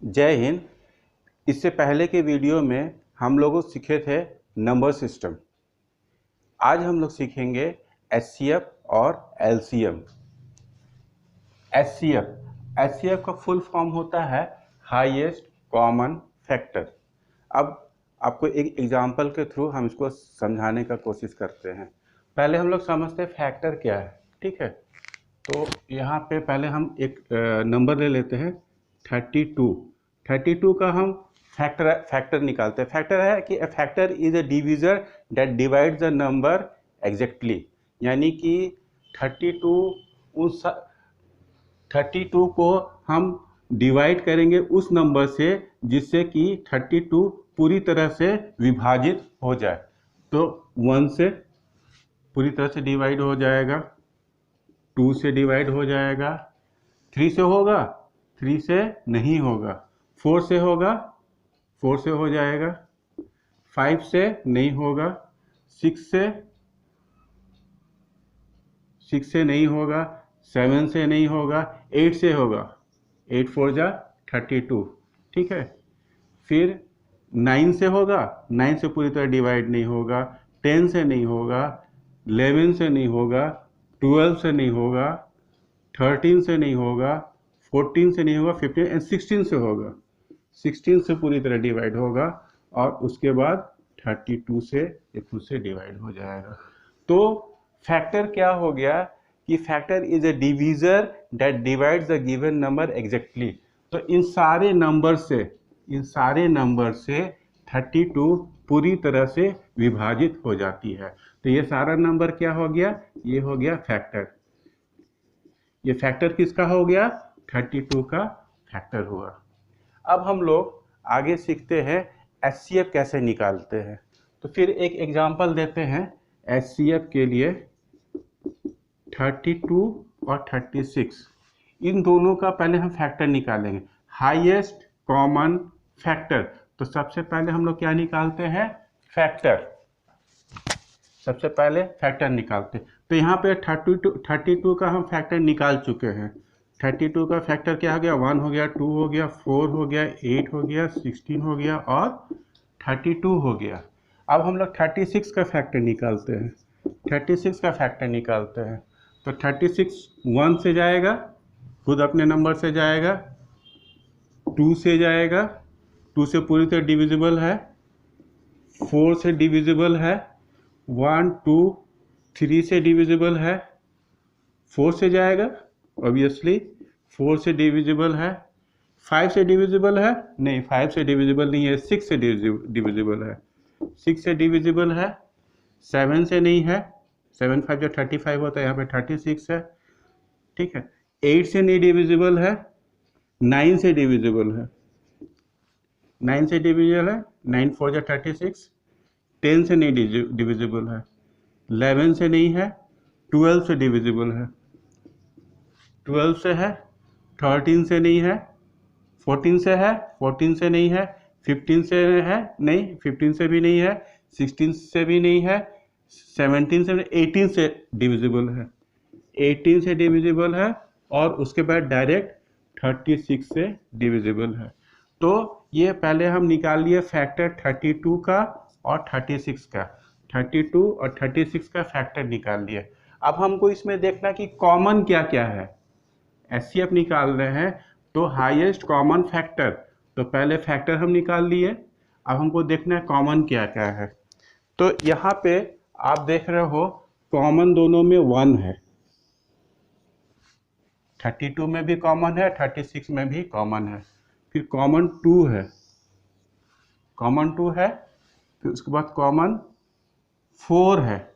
जय हिंद। इससे पहले के वीडियो में हम लोग सीखे थे नंबर सिस्टम। आज हम लोग सीखेंगे एचसीएफ और एलसीएम। एचसीएफ का फुल फॉर्म होता है हाईएस्ट कॉमन फैक्टर। अब आपको एक एग्जांपल के थ्रू हम इसको समझाने का कोशिश करते हैं। पहले हम लोग समझते हैं फैक्टर क्या है, ठीक है। तो यहाँ पे पहले हम एक नंबर ले लेते हैं 32 का हम फैक्टर निकालते हैं। फैक्टर है कि a factor is a divisor that divides the number exactly, यानी कि 32 को हम डिवाइड करेंगे उस नंबर से जिससे कि 32 पूरी तरह से विभाजित हो जाए। तो 1 से पूरी तरह से डिवाइड हो जाएगा, 2 से डिवाइड हो जाएगा, 3 से होगा, 3 से नहीं होगा, 4 से होगा, 4 से हो जाएगा, 5 से नहीं होगा, 6 से नहीं होगा, 7 से नहीं होगा, 8 से होगा, 8 4 जा 32, ठीक है। फिर 9 से होगा, 9 से पूरी तरह डिवाइड नहीं होगा, 10 से नहीं होगा, 11 से नहीं होगा, 12 से नहीं होगा, 13 से नहीं होगा, 14 से नहीं होगा, 15 एंड 16 से होगा। 16 से पूरी तरह डिवाइड होगा और उसके बाद 32 से ये खुद से डिवाइड हो जाएगा। तो फैक्टर क्या हो गया कि factor is a divisor that divides the given number exactly. तो इन सारे नंबर से 32 पूरी तरह से विभाजित हो जाती है। तो ये सारा नंबर क्या हो गया, ये हो गया फैक्टर। ये फैक्टर किसका हो गया, 32 का फैक्टर हुआ। अब हम लोग आगे सीखते हैं एचसीएफ कैसे निकालते हैं। तो फिर एक एग्जांपल देते हैं एचसीएफ के लिए। 32 और 36 इन दोनों का पहले हम फैक्टर निकालेंगे, हाईएस्ट कॉमन फैक्टर। तो सबसे पहले हम लोग क्या निकालते हैं, फैक्टर। सबसे पहले फैक्टर निकालते हैं। तो यहाँ पे 32 का हम फैक्टर निकाल चुके हैं। 32 का फैक्टर क्या हो गया, 1 हो गया, 2 हो गया, 4 हो गया, 8 हो गया, 16 हो गया और 32 हो गया। अब हम लोग 36 का फैक्टर निकालते हैं। 36 का फैक्टर निकालते हैं तो 36 1 से जाएगा, खुद अपने नंबर से जाएगा, 2 से जाएगा, 2 से पूरी तरह डिविजिबल है, 4 से डिविजिबल है, 1 2 3 से डिविजिबल है, 4 से जाएगा ऑब्वियसली, 4 से डिविजिबल है, 5 से डिविजिबल है, नहीं 5 से डिविजिबल नहीं है, 6 से डिविजिबल है, 6 से डिविजिबल है, 7 से नहीं है, 7 5 जो 35 होता है, यहाँ पे 36 है, ठीक है। 8 से नहीं डिविजिबल है, 9 से डिविजिबल है, 9 से डिविजिबल है, 9 4 जो 36, 10 से नहीं डिविजिबल है, 11 से नहीं है, 12 से डिविजिबल है, 12 से है, 13 से नहीं है, 14 से है, 14 से नहीं है, 15 से है, नहीं 15 से भी नहीं है, 16 से भी नहीं है, 17 से, 18 से डिविजिबल है, 18 से डिविजिबल है और उसके बाद डायरेक्ट 36 से डिविजिबल है। तो ये पहले हम निकाल लिए फैक्टर 32 का और 36 का। 32 और 36 का फैक्टर निकाल लिए। अब हमको इसमें देखना कि कॉमन क्या क्या है। एचसीएफ निकाल रहे हैं तो हाईएस्ट कॉमन फैक्टर, तो पहले फैक्टर हम निकाल लिए। अब हमको देखना है कॉमन क्या क्या है। तो यहाँ पे आप देख रहे हो कॉमन दोनों में 1 है, 32 में भी कॉमन है, 36 में भी कॉमन है। फिर कॉमन 2 है, फिर उसके बाद कॉमन 4 है।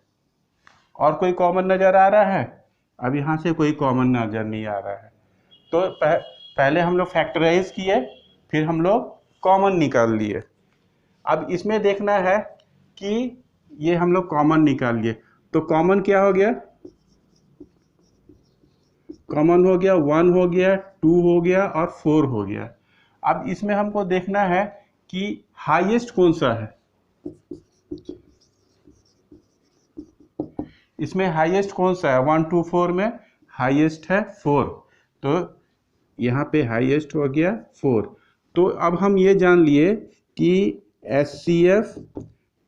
और कोई कॉमन नज़र आ रहा है? अब यहाँ से कोई कॉमन नज़र नहीं आ रहा है। तो पहले हम लोग फैक्टराइज किए, फिर हम लोग कॉमन निकाल लिए। अब इसमें देखना है कि ये हम लोग कॉमन निकाल लिए, तो कॉमन क्या हो गया, कॉमन हो गया 1 हो गया, 2 हो गया और 4 हो गया। अब इसमें हमको देखना है कि हाईएस्ट कौन सा है। इसमें हाईएस्ट कौन सा है, 1 2 4 में हाईएस्ट है 4, तो यहाँ पे हाईएस्ट हो गया 4। तो अब हम ये जान लिए कि HCF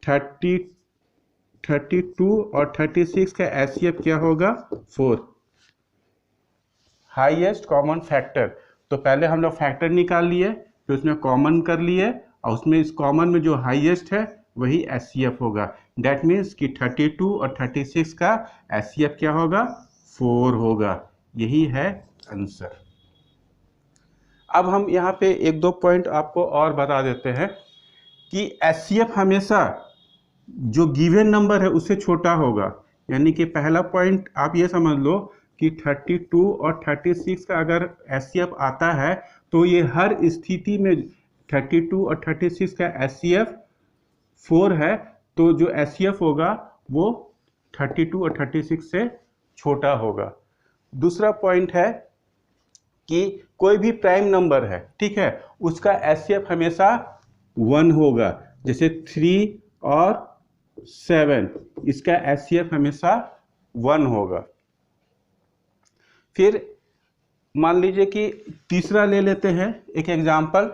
32 और 36 का HCF क्या होगा 4, हाईएस्ट कॉमन फैक्टर। तो पहले हम लोग फैक्टर निकाल लिए, फिर उसमें कॉमन कर लिए, और उसमें इस कॉमन में जो हाईएस्ट है वही HCF होगा। दैट मीन्स कि 32 और 36 का HCF क्या होगा 4 होगा। यही है आंसर। अब हम यहाँ पे एक दो पॉइंट आपको और बता देते हैं कि HCF हमेशा जो गिवन नंबर है उससे छोटा होगा। यानी कि पहला पॉइंट आप ये समझ लो कि 32 और 36 का अगर HCF आता है तो ये हर स्थिति में 32 और 36 का HCF 4 है, तो जो HCF होगा वो 32 और 36 से छोटा होगा। दूसरा पॉइंट है कि कोई भी प्राइम नंबर है, ठीक है, उसका HCF हमेशा 1 होगा। जैसे 3 और 7, इसका HCF हमेशा 1 होगा। फिर मान लीजिए कि तीसरा ले लेते हैं एक एग्जाम्पल,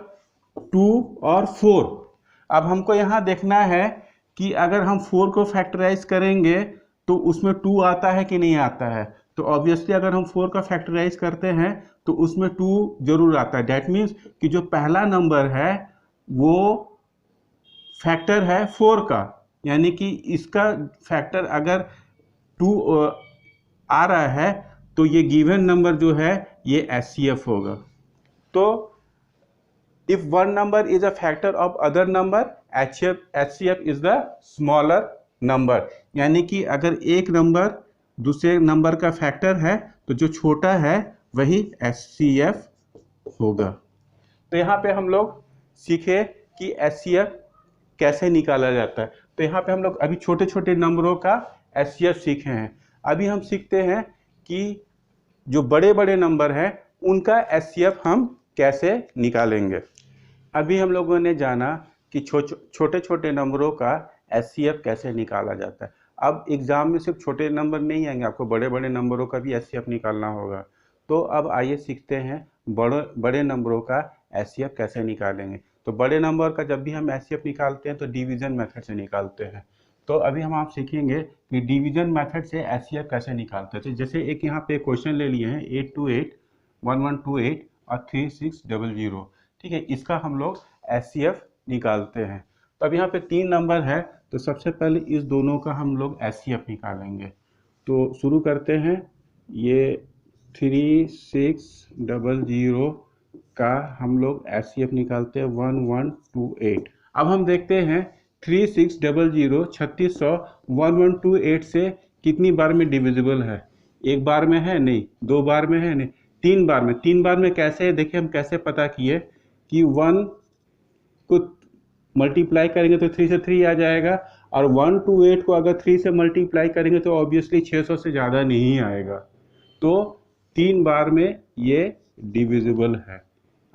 2 और 4। अब हमको यहाँ देखना है कि अगर हम 4 को फैक्टराइज करेंगे तो उसमें 2 आता है कि नहीं आता है। तो ऑब्वियसली अगर हम 4 का फैक्टराइज करते हैं तो उसमें 2 जरूर आता है। डैट मीन्स कि जो पहला नंबर है वो फैक्टर है 4 का, यानी कि इसका फैक्टर अगर 2 आ रहा है तो ये गिवन नंबर जो है ये HCF होगा। तो if one number is a factor of other number, HCF is the smaller number। यानी कि अगर एक नंबर दूसरे नंबर का फैक्टर है तो जो छोटा है वही HCF होगा। तो यहाँ पे हम लोग सीखे कि HCF कैसे निकाला जाता है। तो यहाँ पे हम लोग अभी छोटे छोटे नंबरों का HCF सीखे हैं। अभी हम सीखते हैं कि जो बड़े बड़े नंबर हैं उनका HCF हम कैसे निकालेंगे। अभी हम लोगों ने जाना कि छोटे छोटे नंबरों का HCF कैसे निकाला जाता है। अब एग्जाम में सिर्फ छोटे नंबर नहीं आएंगे, आपको बड़े बड़े नंबरों का भी HCF निकालना होगा। तो अब आइए सीखते हैं बड़े नंबरों का HCF कैसे निकालेंगे। तो बड़े नंबर का जब भी हम HCF निकालते हैं तो डिवीजन मेथड से निकालते हैं। तो अभी हम आप सीखेंगे कि डिवीजन मेथड से HCF कैसे निकालते हैं। जैसे एक यहाँ पे क्वेश्चन ले लिए हैं 828 1128 और 3600, ठीक है, इसका हम लोग HCF निकालते हैं। तो अब यहाँ पे 3 नंबर है, तो सबसे पहले इस दोनों का हम लोग HCF निकालेंगे। तो शुरू करते हैं। ये 3600 का हम लोग HCF निकालते हैं 1128। अब हम देखते हैं 3600 3600 1128 से कितनी बार में डिविजिबल है। एक बार में है नहीं, 2 बार में है नहीं, 3 बार में। 3 बार में कैसे है देखिए, हम कैसे पता किए कि 1 को मल्टीप्लाई करेंगे तो 3 से 3 आ जाएगा, और 128 को अगर 3 से मल्टीप्लाई करेंगे तो ऑब्वियसली 600 से ज़्यादा नहीं आएगा। तो 3 बार में ये डिविजिबल है।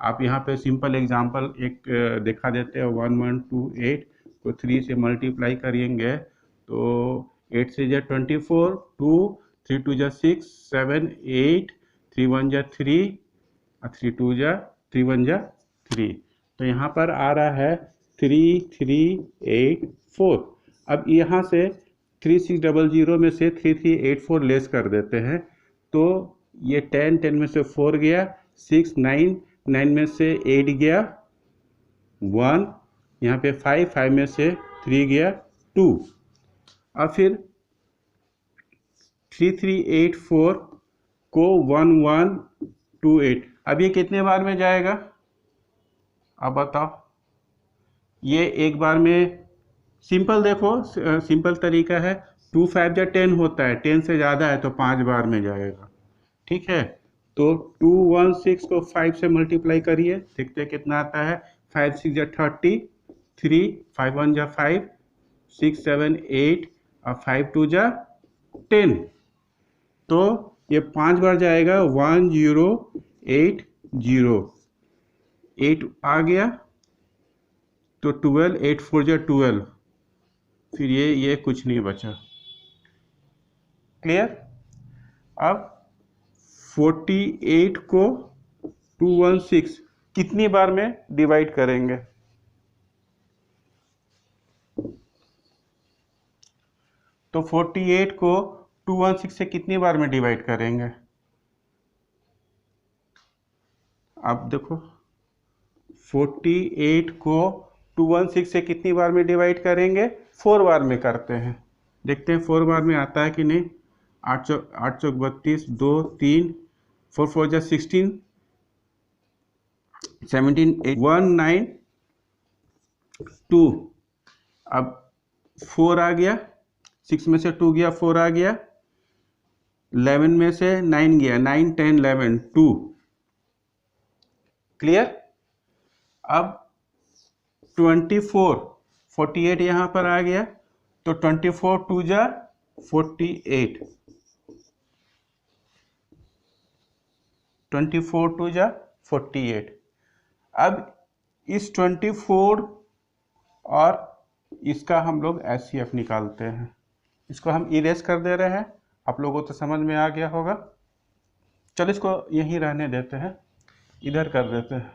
आप यहाँ पे सिंपल एग्जांपल एक दिखा देते हैं। 1128 को 3 से मल्टीप्लाई करेंगे तो 8 से जा 24, 2 3 2 जा 6 7 8 3 1 जा 3 और 3 2 जा 3 1 जा 3। तो यहाँ पर आ रहा है 3384। अब यहाँ से 3600 में से 3384 लेस कर देते हैं, तो ये 10 10 में से 4 गया, 6 9 9 में से 8 गया, 1 यहाँ पे 5 5 में से 3 गया, 2। और फिर 3384 को 1128, अब ये कितने बार में जाएगा अब बताओ। ये एक बार में, सिंपल देखो, सिंपल तरीका है। 2 5 जा 10 होता है, 10 से ज़्यादा है तो 5 बार में जाएगा, ठीक है। तो 216 को 5 से मल्टीप्लाई करिए, देखते हैं कितना आता है। 5 6 जा 30, 3 5 1 जा 5, 6 7 8 और 5 2 जा 10। तो ये 5 बार जाएगा, 1080, 8 आ गया तो 12, 8 4 जा 12, फिर ये कुछ नहीं बचा। क्लियर। अब 48 को 216 कितनी बार में डिवाइड करेंगे। तो 48 को 216 से कितनी बार में डिवाइड करेंगे। आप देखो 48 को 216 से कितनी बार में डिवाइड करेंगे, 4 बार में करते हैं। देखते हैं 4 बार में आता है कि नहीं। 8 चौक 32, 2 3 4 4 जा 16, 17 8 1 9 2। अब 4 आ गया, 6 में से 2 गया, 4 आ गया, 11 में से 9 गया, 9 10 11 2। क्लियर। अब 24 48 यहाँ पर आ गया, तो 24 2 जा 48, 24 2 जा 48। अब इस 24 और इसका हम लोग HCF निकालते हैं। इसको हम इरेज कर दे रहे हैं, आप लोगों को तो समझ में आ गया होगा। चलो इसको यहीं रहने देते हैं, इधर कर देते हैं।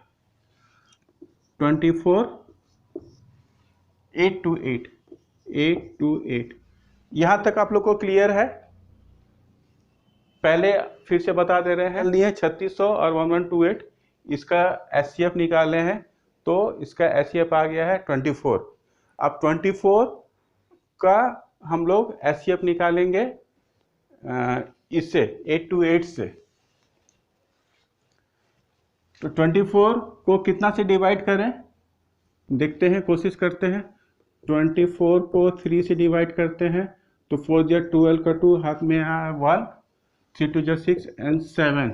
24 8 to 8 8 to 8। यहाँ तक आप लोग को क्लियर है। पहले फिर से बता दे रहे हैं, लिए 3600 और 1128 इसका HCF निकाले हैं, तो इसका HCF आ गया है 24। अब 24 का हम लोग HCF निकालेंगे इससे 8 to 8 से। तो 24 को कितना से डिवाइड करें, देखते हैं, कोशिश करते हैं। 24 को 3 से डिवाइड करते हैं, तो 4 जा 12 का 2 हाथ में आया 1, 3 2 जा 6 एंड 7।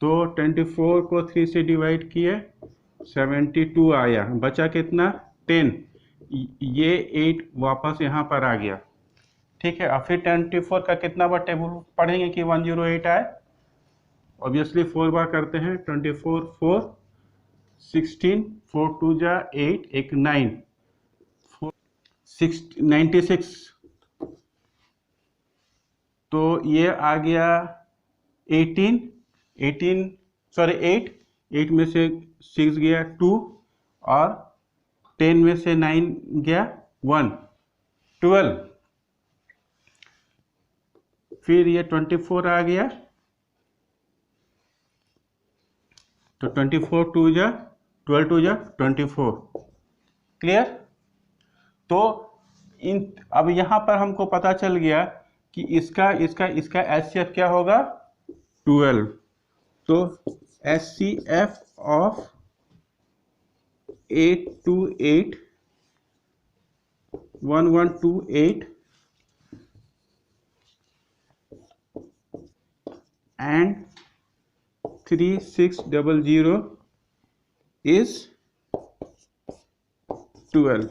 तो 24 को 3 से डिवाइड किए, 72 आया, बचा कितना 10। ये 8 वापस यहाँ पर आ गया। ठीक है। और फिर 24 का कितना बार टेबल पढ़ेंगे कि 108 आए। ऑब्वियसली 4 बार करते हैं। 24 4 16 4 2 जा 8 एक 9 96। तो ये आ गया 8 में से 6 गया 2 और 10 में से 9 गया 1 12। फिर ये 24 आ गया, तो 24 2 जा 12 2 जा 24। क्लियर। तो अब यहाँ पर हमको पता चल गया कि इसका HCF क्या होगा 12। तो HCF of 8 to 8 1128 and 3600 is 12।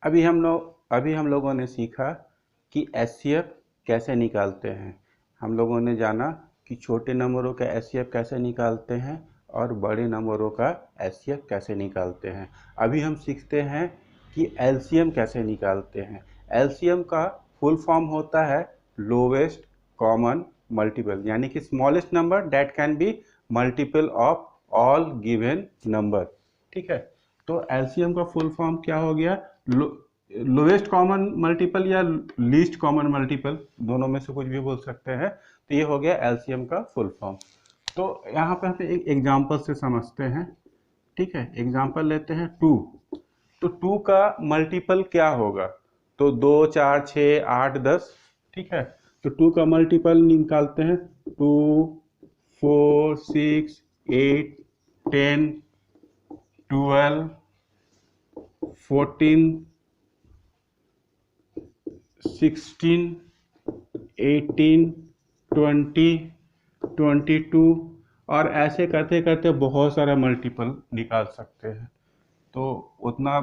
अभी हम लोगों ने सीखा कि HCF कैसे निकालते हैं। हम लोगों ने जाना कि छोटे नंबरों का HCF कैसे निकालते हैं और बड़े नंबरों का HCF कैसे निकालते हैं। अभी हम सीखते हैं कि LCM कैसे निकालते हैं। LCM का फुल फॉर्म होता है लोवेस्ट कॉमन मल्टीपल, यानी कि smallest number that can be multiple of all given number. ठीक है। तो LCM का फुल फॉर्म क्या हो गया, लोवेस्ट कॉमन मल्टीपल या लीस्ट कॉमन मल्टीपल, दोनों में से कुछ भी बोल सकते हैं। तो ये हो गया LCM का फुल फॉर्म। तो यहाँ पे हम एक एग्जांपल से समझते हैं। ठीक है। एग्जांपल लेते हैं 2। तो 2 का मल्टीपल क्या होगा, तो 2 4 6 8 10। ठीक है। तो 2 का मल्टीपल निकालते हैं, 2 4 6 8 10 12 14 16 18 20 22 और ऐसे करते करते बहुत सारा मल्टीपल निकाल सकते हैं। तो उतना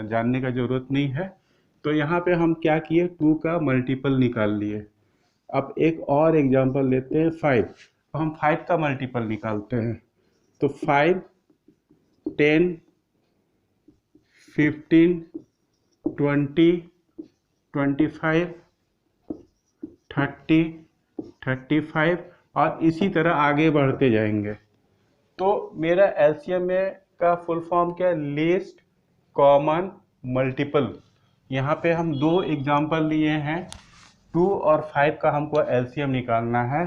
जानने का ज़रूरत नहीं है। तो यहाँ पे हम क्या किए, 2 का मल्टीपल निकाल लिए। अब एक और एग्जांपल लेते हैं 5। तो हम 5 का मल्टीपल निकालते हैं। तो 5 10 15 20 25 30 35 और इसी तरह आगे बढ़ते जाएंगे। तो मेरा एलसीएम में का फुल फॉर्म क्या है? Least common multiple. यहाँ पे हम दो एग्जांपल लिए हैं। 2 और 5 का हमको एलसीएम निकालना है।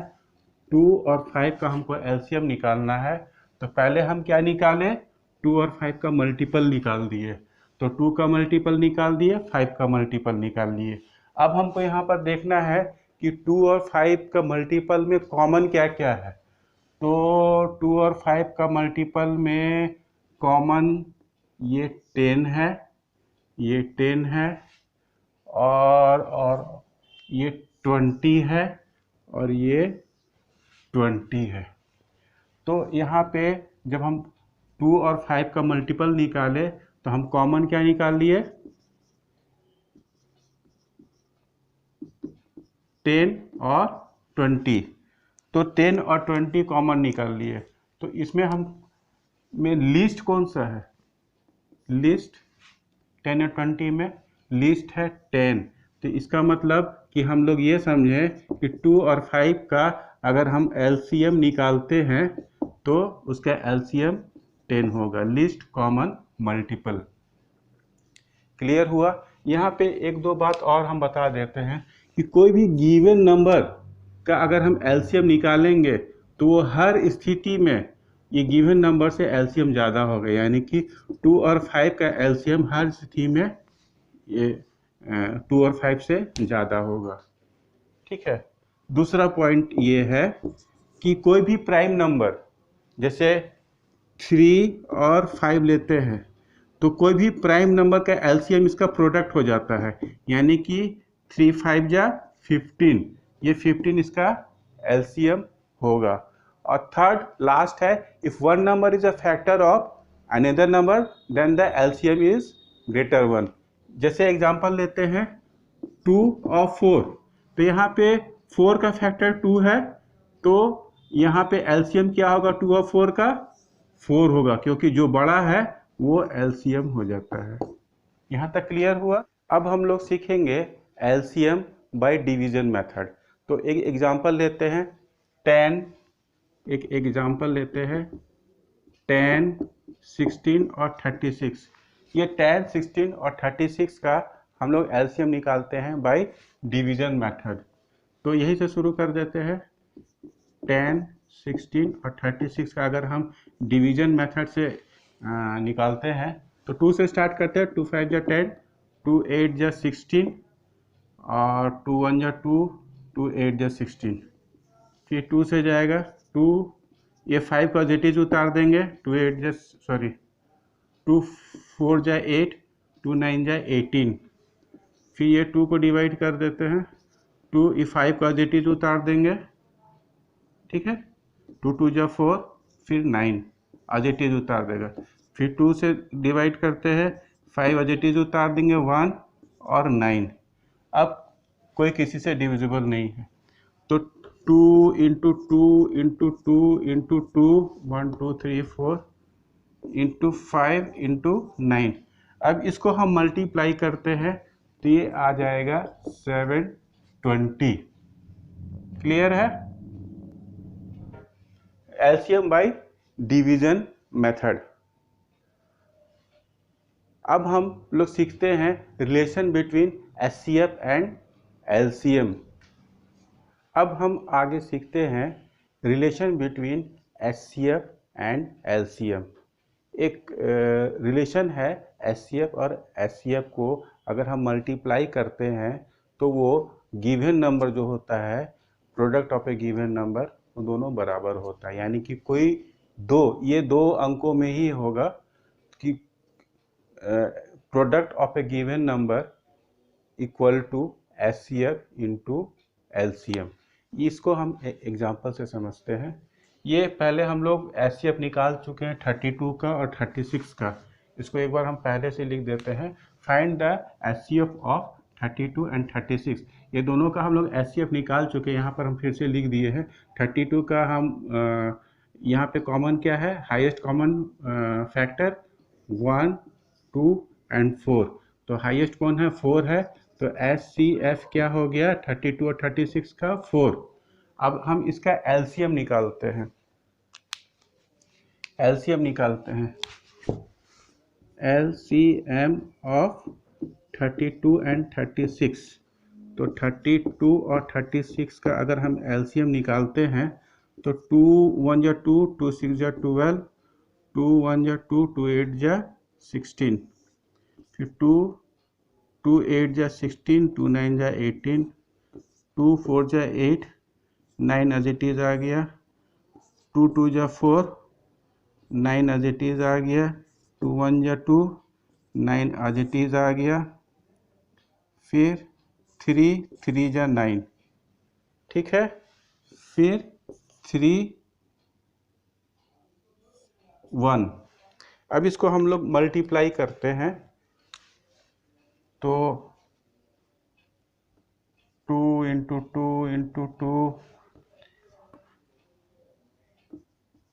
2 और 5 का हमको एलसीएम निकालना है। तो पहले हम क्या निकालें? 2 और 5 का मल्टीपल निकाल दिए। तो 2 का मल्टीपल निकाल दिए, 5 का मल्टीपल निकाल लिए। अब हमको यहाँ पर देखना है कि 2 और 5 का मल्टीपल में कॉमन क्या क्या है। तो 2 और 5 का मल्टीपल में कॉमन ये 10 है, ये 10 है, और ये 20 है, और ये 20 है। तो यहाँ पे जब हम 2 और 5 का मल्टीपल निकाले तो हम कॉमन क्या निकाल लिए? 10 और 20। तो 10 और 20 कॉमन निकाल लिए। तो इसमें हम में लीस्ट कौन सा है? लीस्ट 10 और 20 में लीस्ट है 10। तो इसका मतलब कि हम लोग ये समझें कि 2 और 5 का अगर हम एलसीएम निकालते हैं तो उसका एलसीएम 10 होगा। Least common multiple. क्लियर हुआ? यहाँ पे एक दो बात और हम बता देते हैं कि कोई भी गिवन नंबर का अगर हम एलसीएम निकालेंगे तो वो हर स्थिति में ये गिवन नंबर से एलसीएम ज़्यादा होगा। यानी कि 2 और 5 का एलसीएम हर स्थिति में ये 2 और 5 से ज़्यादा होगा। ठीक है। दूसरा पॉइंट ये है कि कोई भी प्राइम नंबर, जैसे 3 और 5 लेते हैं तो कोई भी प्राइम नंबर का एलसीएम इसका प्रोडक्ट हो जाता है। यानी कि 3 5 जा 15, ये 15 इसका एलसीएम होगा। और थर्ड लास्ट है, if one number is a factor of another number then the LCM is greater 1। जैसे एग्जांपल लेते हैं 2 और 4। तो यहाँ पे 4 का फैक्टर 2 है, तो यहाँ पे एलसीएम क्या होगा? 2 और 4 का 4 होगा, क्योंकि जो बड़ा है वो एलसीएम हो जाता है। यहाँ तक क्लियर हुआ? अब हम लोग सीखेंगे एलसीएम बाय डिवीजन मेथड। तो एक एग्जांपल लेते हैं 10, एक एग्जांपल लेते हैं 10, 16 और 36। ये 10, 16 और 36 का हम लोग एलसीएम निकालते हैं बाय डिवीजन मेथड। तो यही से शुरू कर देते हैं। 10, 16 और 36 का अगर हम डिवीजन मेथड से निकालते हैं तो 2 से स्टार्ट करते हैं। 2 5 जा 10, 2 8 जा 16, और 2 1 जा 2, 2 8 जा 16। फिर 2 से जाएगा 2, ये 5 का जेटीज उतार देंगे। 2 8 जा 2 4 जा 8, 2 9 जा 18। फिर ये 2 को डिवाइड कर देते हैं। 2 ये 5 का जेटीज उतार देंगे। ठीक है। 2 2 जा 4, फिर 9 एजेटीज उतार देगा। फिर 2 से डिवाइड करते हैं, 5 एजेटीज उतार देंगे, 1 और 9। अब कोई किसी से डिविजिबल नहीं है, तो 2 into 2 into 2 into 2, 1 2 3 4 into 5 into 9। अब इसको हम मल्टीप्लाई करते हैं तो ये आ जाएगा 720। क्लियर है? LCM by division method. अब हम लोग सीखते हैं relation between HCF and LCM. अब हम आगे सीखते हैं relation between HCF and LCM. एक रिलेशन है एचसीएफ और एचसीएफ को अगर हम मल्टीप्लाई करते हैं तो वो गिवन नंबर जो होता है, product of a given number, वो दोनों बराबर होता है। यानी कि कोई ये दो अंकों में ही होगा कि product of a given number equal to HCF into LCM. इसको हम एग्जांपल से समझते हैं। ये पहले हम लोग एचसीएफ निकाल चुके हैं 32 का और 36 का। इसको एक बार हम पहले से लिख देते हैं। Find the HCF of 32 and 36। ये दोनों का हम लोग एचसीएफ निकाल चुके हैं। यहाँ पर हम फिर से लिख दिए हैं। 32 का हम यहाँ पे कॉमन क्या है? Highest common factor 1, 2 and 4। तो हाईएस्ट कौन है? 4 है। तो एचसीएफ क्या हो गया? 32 और 36 का 4। अब हम इसका एलसीएम निकालते हैं। एलसीएम निकालते हैं, एलसीएम ऑफ 32 एंड 36। तो 32 और 36 का अगर हम एलसीएम निकालते हैं तो 2 1 जा 2, 2 6 जा 12, 2 1 जा 2, 2 8 जा 16, फिर 2 2 8 जा 16, 2 9 जा 18, 2 4 जा 8, 9 एज इट इज आ गया, 2 2 जा 4, 9 एज इट इज आ गया, 2 1 जा 2, 9 एज इट इज आ गया, फिर 3 3 जा 9, ठीक है, फिर 3 1। अब इसको हम लोग मल्टीप्लाई करते हैं तो 2 into 2 into 2,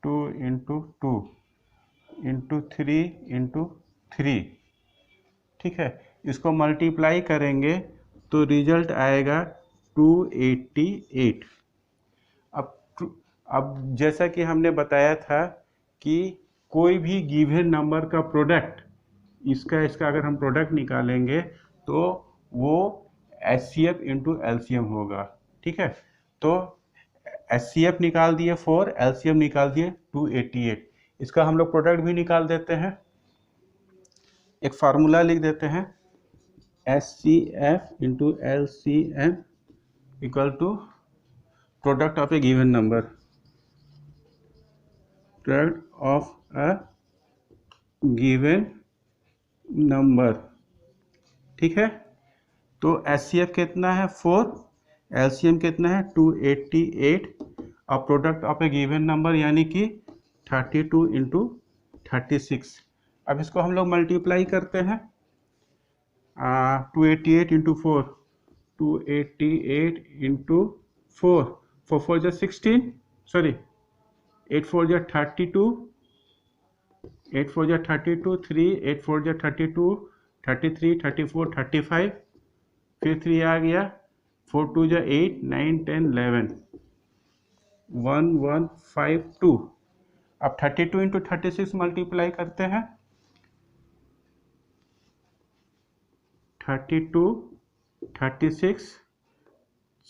2 into 2 into 3 into 3, ठीक है। इसको मल्टीप्लाई करेंगे तो रिजल्ट आएगा 288। अब जैसा कि हमने बताया था कि कोई भी गिवन नंबर का प्रोडक्ट, इसका अगर हम प्रोडक्ट निकालेंगे तो वो एचसीएफ इंटू एलसीएम होगा, ठीक है। तो एचसीएफ निकाल दिए 4, एलसीएम निकाल दिए 288। इसका हम लोग प्रोडक्ट भी निकाल देते हैं, एक फार्मूला लिख देते हैं, HCF into LCM equal to product of a given number, product of a given number, ठीक है। तो एचसीएफ कितना है 4, एलसीएम कितना है 288, और product of a given number यानी कि 32 इंटू 36। अब इसको हम लोग मल्टीप्लाई करते हैं, 288 इंटू 4, 288 इंटू 4, 4 4 जा 16, सॉरी 8 4 जा 32, 8 4 जा 32, 3 8 4 जा 32, 33 34 35, फिर 3 आ गया, 4 2 जा 8, 9 10 11, 1152। अब 32 इंटू 36 मल्टीप्लाई करते हैं, 32 36,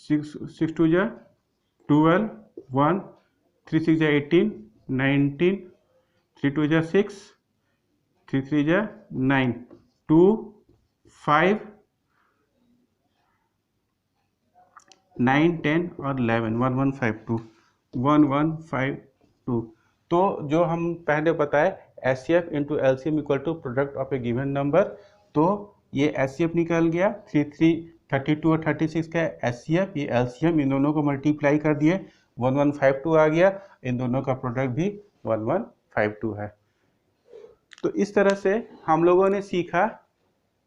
6 2 जा 12, 1 3 6 जा 18, 19, 3 2 जा 6, 3 3 जा 9, 2 5 9 10 और 11, 1152, 1152। तो जो हम पहले बताए HCF into LCM equal to product of a given number, तो ये एचसीएफ निकल गया, 32 और 36 का एचसीएफ, ये एलसीएम, इन दोनों को मल्टीप्लाई कर दिए 1152 आ गया, इन दोनों का प्रोडक्ट भी 1152 है। तो इस तरह से हम लोगों ने सीखा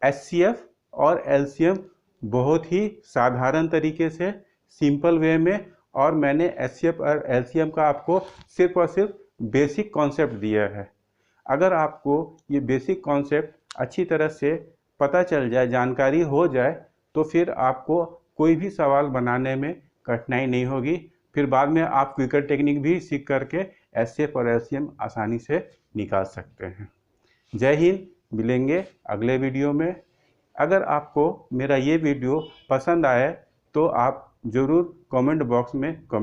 एचसीएफ और एलसीएम बहुत ही साधारण तरीके से, सिंपल वे में, और मैंने एचसीएफ और एलसीएम का आपको सिर्फ और सिर्फ बेसिक कॉन्सेप्ट दिया है। अगर आपको ये बेसिक कॉन्सेप्ट अच्छी तरह से पता चल जाए, जानकारी हो जाए, तो फिर आपको कोई भी सवाल बनाने में कठिनाई नहीं होगी। फिर बाद में आप क्विकर टेक्निक भी सीख करके एचसीएफ और एलसीएम आसानी से निकाल सकते हैं। जय हिंद, मिलेंगे अगले वीडियो में। अगर आपको मेरा ये वीडियो पसंद आए तो आप ज़रूर कमेंट बॉक्स में कमेंट